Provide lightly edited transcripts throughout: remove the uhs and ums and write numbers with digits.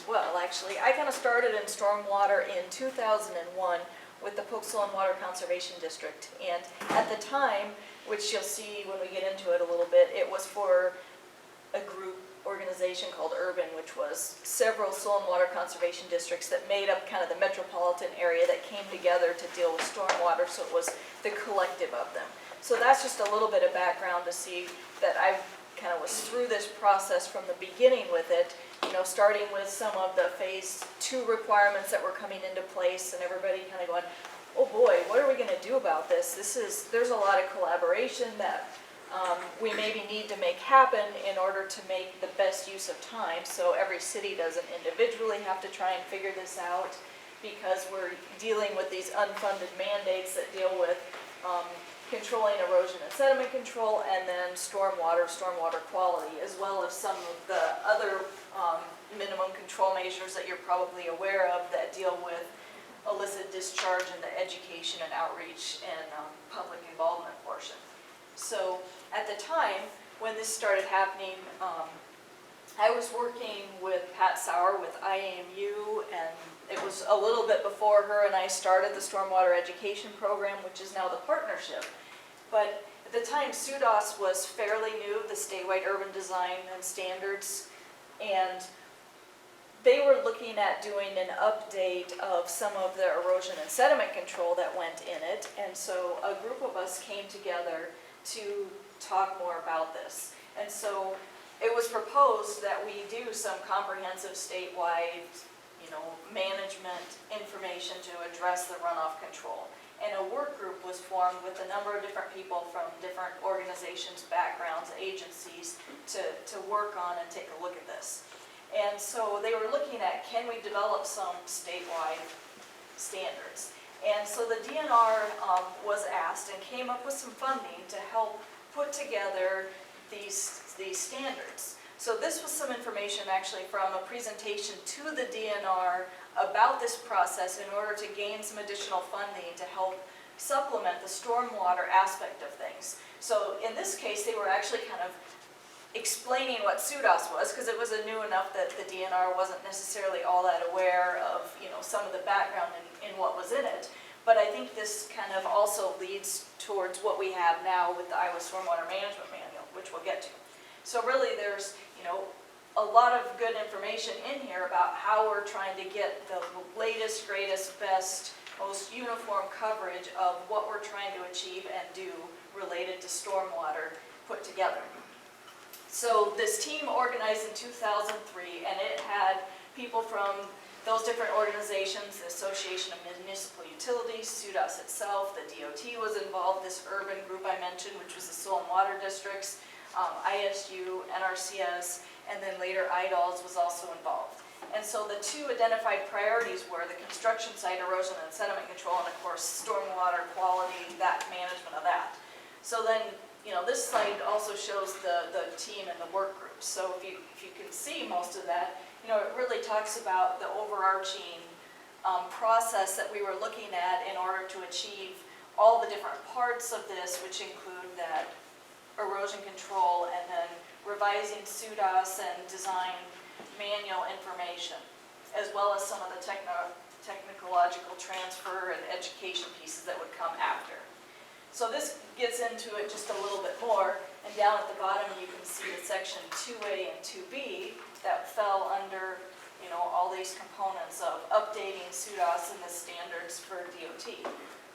as well, actually. I kind of started in stormwater in 2001 with the Polk-Solon Water Conservation District. And at the time, which you'll see when we get into it a little bit, it was for a group organization called Urban, which was several Solon Water Conservation Districts that made up kind of the metropolitan area that came together to deal with stormwater, so it was the collective of them. So that's just a little bit of background to see that I kind of was through this process from the beginning with it, you know, starting with some of the phase 2 requirements that were coming into place, and everybody kind of going, oh boy, what are we going to do about this? There's a lot of collaboration that we maybe need to make happen in order to make the best use of time. So every city doesn't individually have to try and figure this out, because we're dealing with these unfunded mandates that deal with controlling erosion and sediment control, and then stormwater quality, as well as some of the other minimum control measures that you're probably aware of that deal with illicit discharge and the education and outreach and public involvement portion. So at the time when this started happening, I was working with Pat Sauer with IAMU, and it was a little bit before her and I started the Stormwater Education Program, which is now the partnership. But at the time, SUDAS was fairly new, the statewide urban design and standards, and they were looking at doing an update of some of the erosion and sediment control that went in it, and so a group of us came together to talk more about this. And so it was proposed that we do some comprehensive statewide, management information to address the runoff control. And a work group was formed with a number of different people from different organizations, backgrounds, agencies to work on and take a look at this. And so they were looking at, can we develop some statewide standards? And so the DNR was asked and came up with some funding to help put together these standards. So this was some information actually from a presentation to the DNR about this process in order to gain some additional funding to help supplement the stormwater aspect of things. So in this case, they were actually kind of explaining what SUDAS was, because it was new enough that the DNR wasn't necessarily all that aware of some of the background in what was in it. But I think this kind of also leads towards what we have now with the Iowa Stormwater Management Manual, which we'll get to. So really there's a lot of good information in here about how we're trying to get the latest, greatest, best, most uniform coverage of what we're trying to achieve and do related to stormwater put together. So this team organized in 2003, and it had people from those different organizations, the Association of Municipal Utilities, SUDAS itself, the DOT was involved, this urban group I mentioned, which was the Solon Water Districts, ISU, NRCS, and then later IDALS was also involved. And so the two identified priorities were the construction site erosion and sediment control, and of course stormwater quality, that management of that. So then, this slide also shows the team and the work groups. So if you can see most of that, it really talks about the overarching process that we were looking at in order to achieve all the different parts of this, which include that erosion control and then revising SUDAS and design manual information, as well as some of the technological transfer and education pieces that would come after. So this gets into it just a little bit more, and down at the bottom you can see the section 2A and 2B that fell under all these components of updating SUDAS and the standards for DOT.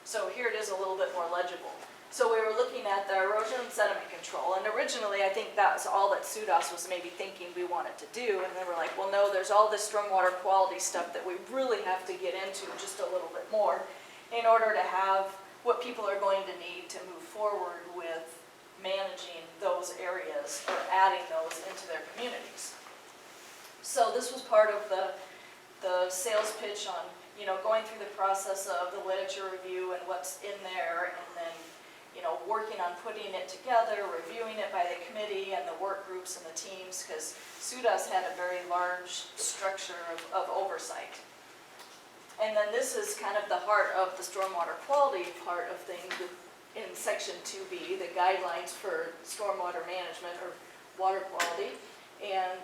So here it is a little bit more legible. So we were looking at the erosion and sediment control, and originally I think that was all that SUDAS was maybe thinking we wanted to do, and then we're like, well no, there's all this stormwater quality stuff that we really have to get into just a little bit more in order to have what people are going to need to move forward with managing those areas or adding those into their communities. So this was part of the sales pitch on going through the process of the literature review and what's in there, and then working on putting it together, reviewing it by the committee and the work groups and the teams, because SUDAS had a very large structure of oversight. And then this is kind of the heart of the stormwater quality part of things in section 2B, the guidelines for stormwater management or water quality. And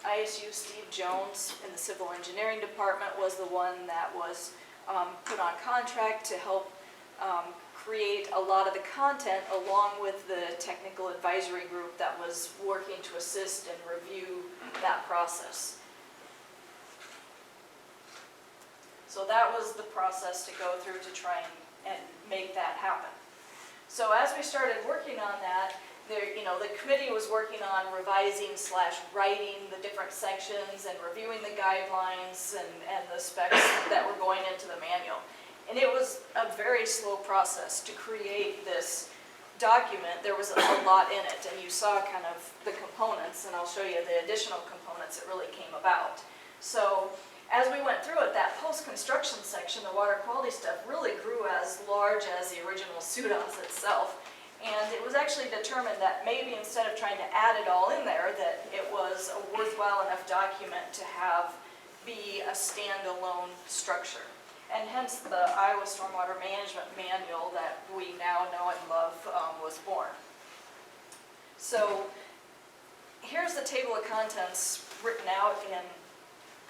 ISU Steve Jones in the civil engineering department was the one that was put on contract to help create a lot of the content, along with the technical advisory group that was working to assist and review that process. So that was the process to go through to try and make that happen. So as we started working on that, the committee was working on revising/writing the different sections and reviewing the guidelines and the specs that were going into the manual. And it was a very slow process to create this document. There was a lot in it, and you saw kind of the components, and I'll show you the additional components that really came about. So as we went through it, that post-construction section, the water quality stuff, really grew as large as the original SUDAS itself. And it was actually determined that maybe instead of trying to add it all in there, that it was a worthwhile enough document to have be a standalone structure. And hence the Iowa Stormwater Management Manual that we now know and love was born. So here's the table of contents written out in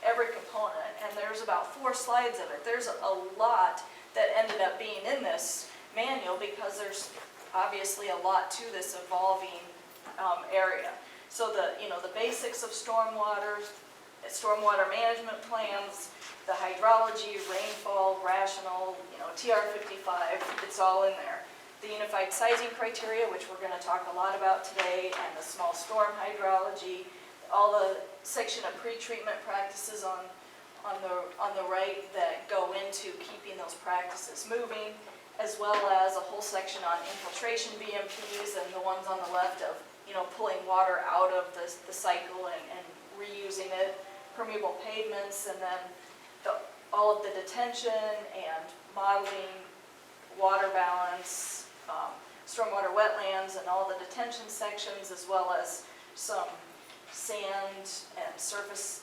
every component, and there's about 4 slides of it. There's a lot that ended up being in this manual because there's obviously a lot to this evolving area. So the basics of stormwater management plans, the hydrology, rainfall, rational, TR55, it's all in there. The unified sizing criteria, which we're going to talk a lot about today, and the small storm hydrology, all the section of pre-treatment practices on the right that go into keeping those practices moving, as well as a whole section on infiltration BMPs and the ones on the left of pulling water out of the cycle and reusing it, permeable pavements, and then all of the detention and modeling, water balance, stormwater wetlands, and all the detention sections, as well as some sand and surface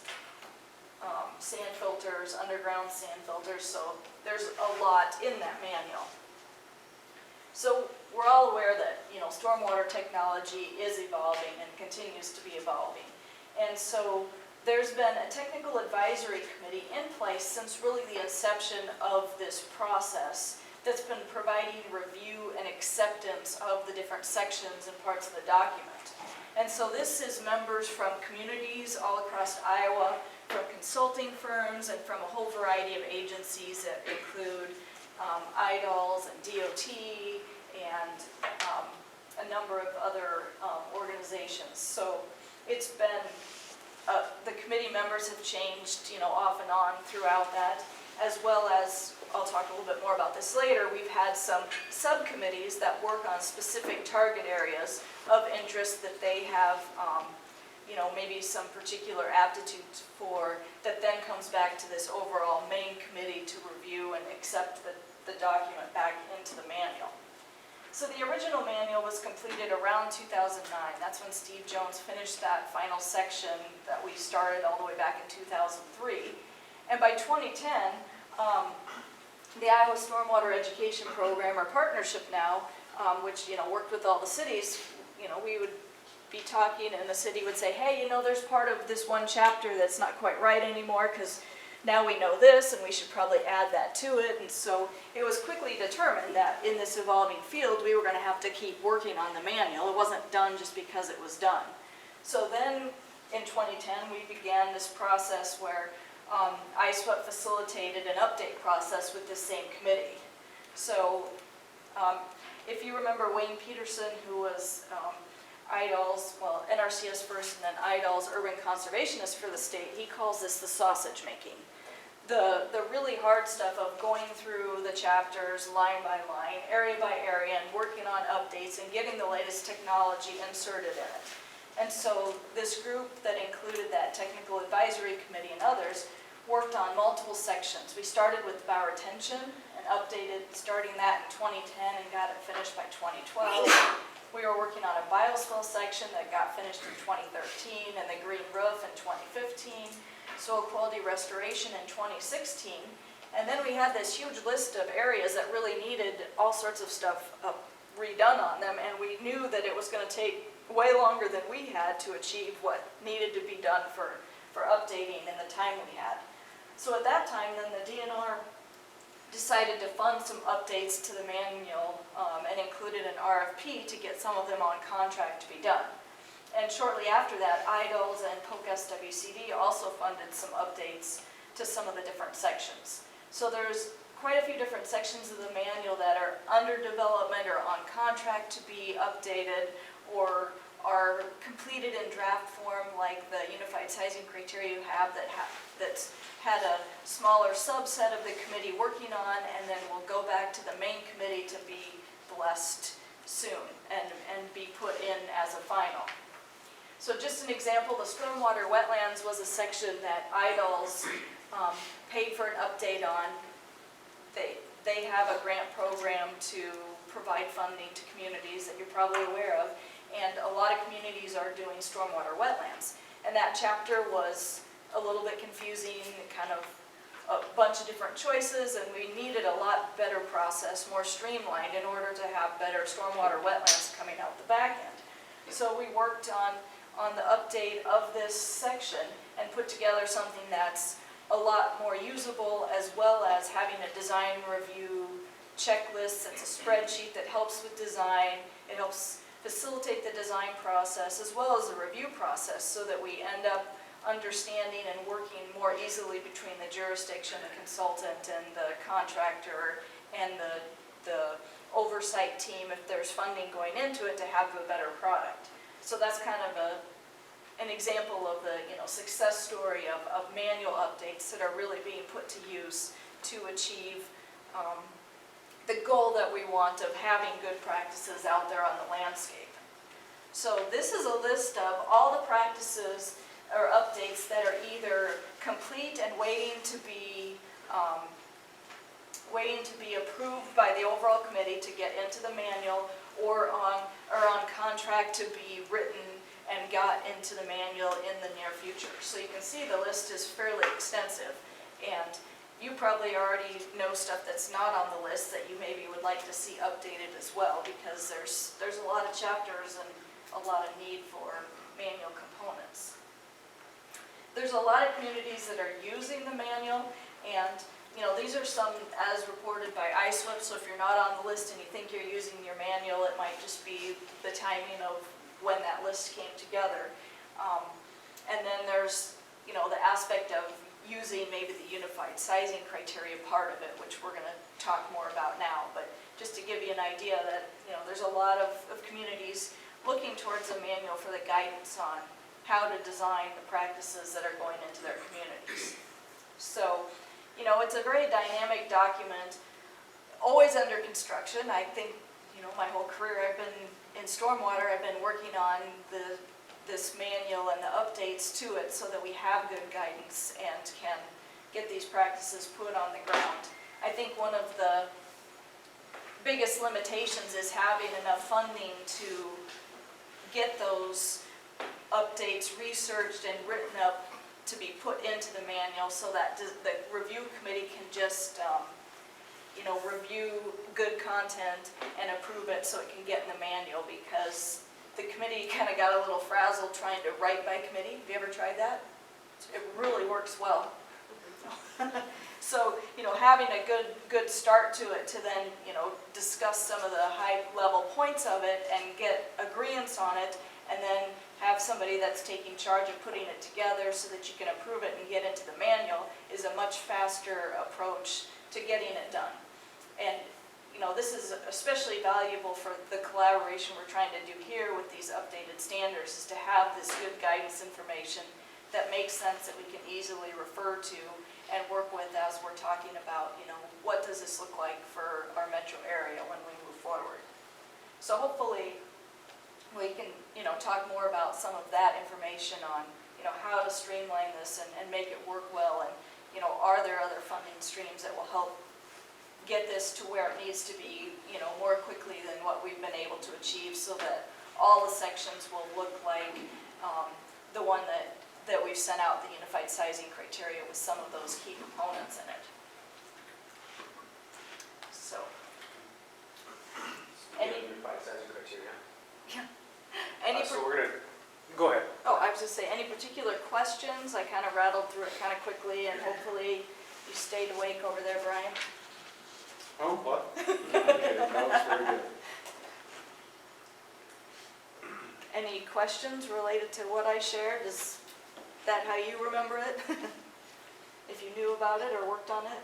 sand filters, underground sand filters. So there's a lot in that manual. So we're all aware that stormwater technology is evolving and continues to be evolving. And so there's been a technical advisory committee in place since really the inception of this process that's been providing review and acceptance of the different sections and parts of the document. And so this is members from communities all across Iowa, from consulting firms, and from a whole variety of agencies that include IDALS and DOT and a number of other organizations. So it's been, the committee members have changed, off and on throughout that, as well as, I'll talk a little bit more about this later, we've had some subcommittees that work on specific target areas of interest that they have, maybe some particular aptitudes for, that then comes back to this overall main committee to review and accept the document back into the manual. So the original manual was completed around 2009. That's when Steve Jones finished that final section that we started all the way back in 2003. And by 2010, the Iowa Stormwater Education Program, our partnership now, which worked with all the cities, we would be talking and the city would say, hey, there's part of this one chapter that's not quite right anymore because now we know this and we should probably add that to it. And so it was quickly determined that in this evolving field we were going to have to keep working on the manual. It wasn't done just because it was done. So then in 2010 we began this process where ISWEP facilitated an update process with this same committee. So if you remember Wayne Peterson, who was IDALS, well, NRCS first and then IDALS, urban conservationist for the state, he calls this the sausage making. The really hard stuff of going through the chapters line by line, area by area, and working on updates and getting the latest technology inserted in it. And so this group that included that technical advisory committee and others worked on multiple sections. We started with bow retention and updated, starting that in 2010 and got it finished by 2012. We were working on a biospill section that got finished in 2013 and the green roof in 2015, soil quality restoration in 2016. And then we had this huge list of areas that really needed all sorts of stuff redone on them, and we knew that it was going to take way longer than we had to achieve what needed to be done for updating in the time we had. So at that time, then the DNR decided to fund some updates to the manual and included an RFP to get some of them on contract to be done. And shortly after that, IDLES and Polk SWCD also funded some updates to some of the different sections. So there's quite a few different sections of the manual that are under development or on contract to be updated or are completed in draft form, like the unified sizing criteria you have that's had a smaller subset of the committee working on, and then will go back to the main committee to be blessed soon and be put in as a final. So just an example, the stormwater wetlands was a section that IDLES paid for an update on. They have a grant program to provide funding to communities that you're probably aware of, and a lot of communities are doing stormwater wetlands. And that chapter was a little bit confusing, kind of a bunch of different choices, and we needed a lot better process, more streamlined, in order to have better stormwater wetlands coming out the back end. So we worked on the update of this section and put together something that's a lot more usable, as well as having a design review checklist. That's a spreadsheet that helps with design. It helps facilitate the design process as well as the review process, so that we end up understanding and working more easily between the jurisdiction, the consultant, and the contractor, and the oversight team, if there's funding going into it, to have a better product. So that's kind of an example of the success story of manual updates that are really being put to use to achieve the goal that we want of having good practices out there on the landscape. So this is a list of all the practices or updates that are either complete and waiting to be approved by the overall committee to get into the manual, or on contract to be written and got into the manual in the near future. So you can see the list is fairly extensive, and you probably already know stuff that's not on the list that you maybe would like to see updated as well, because there's a lot of chapters and a lot of need for manual components. There's a lot of communities that are using the manual, and these are some as reported by ISWIP, so if you're not on the list and you think you're using your manual, it might just be the timing of when that list came together. And then there's the aspect of using maybe the unified sizing criteria part of it, which we're going to talk more about now. But just to give you an idea that there's a lot of communities looking towards a manual for the guidance on how to design the practices that are going into their communities. So it's a very dynamic document, always under construction. I think my whole career I've been in stormwater, I've been working on this manual and the updates to it so that we have good guidance and can get these practices put on the ground. I think one of the biggest limitations is having enough funding to get those updates researched and written up to be put into the manual, so that the review committee can just review good content and approve it so it can get in the manual, because the committee kind of got a little frazzled trying to write by committee. Have you ever tried that? It really works well. So, having a good start to it, to then, discuss some of the high level points of it and get agreements on it, and then have somebody that's taking charge of putting it together so that you can approve it and get into the manual, is a much faster approach to getting it done. And this is especially valuable for the collaboration we're trying to do here with these updated standards, is to have this good guidance information that makes sense, that we can easily refer to and work with as we're talking about, what does this look like for our metro area when we move forward. So hopefully we can, talk more about some of that information on, how to streamline this and make it work well, and, are there other funding streams that will help get this to where it needs to be, more quickly than what we've been able to achieve, so that all the sections will look like the one that we've sent out, the unified sizing criteria, with some of those key components in it. So, unified sizing criteria. Yeah. Any So we're gonna, go ahead. Oh, I was just saying, any particular questions? I kind of rattled through it kind of quickly, and hopefully you stayed awake over there, Brian. Oh, what? Okay, that was very good. Any questions related to what I shared? Is that how you remember it? If you knew about it or worked on it?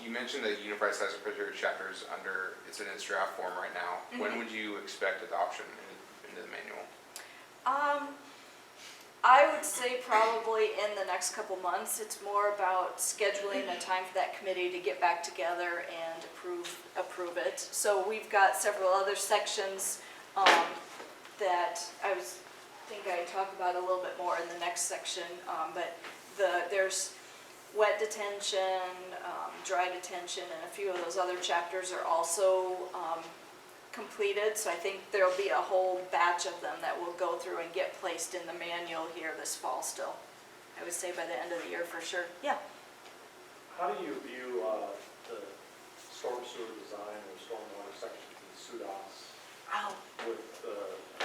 You mentioned the unified size criteria chapter is it's in its draft form right now. When would you expect adoption into the manual? I would say probably in the next couple months. It's more about scheduling a time for that committee to get back together and approve it. So we've got several other sections that think I talk about a little bit more in the next section, but there's wet detention, dry detention, and a few of those other chapters are also completed. So I think there'll be a whole batch of them that will go through and get placed in the manual here this fall still. I would say by the end of the year for sure. Yeah. How do you view the storm sewer design or storm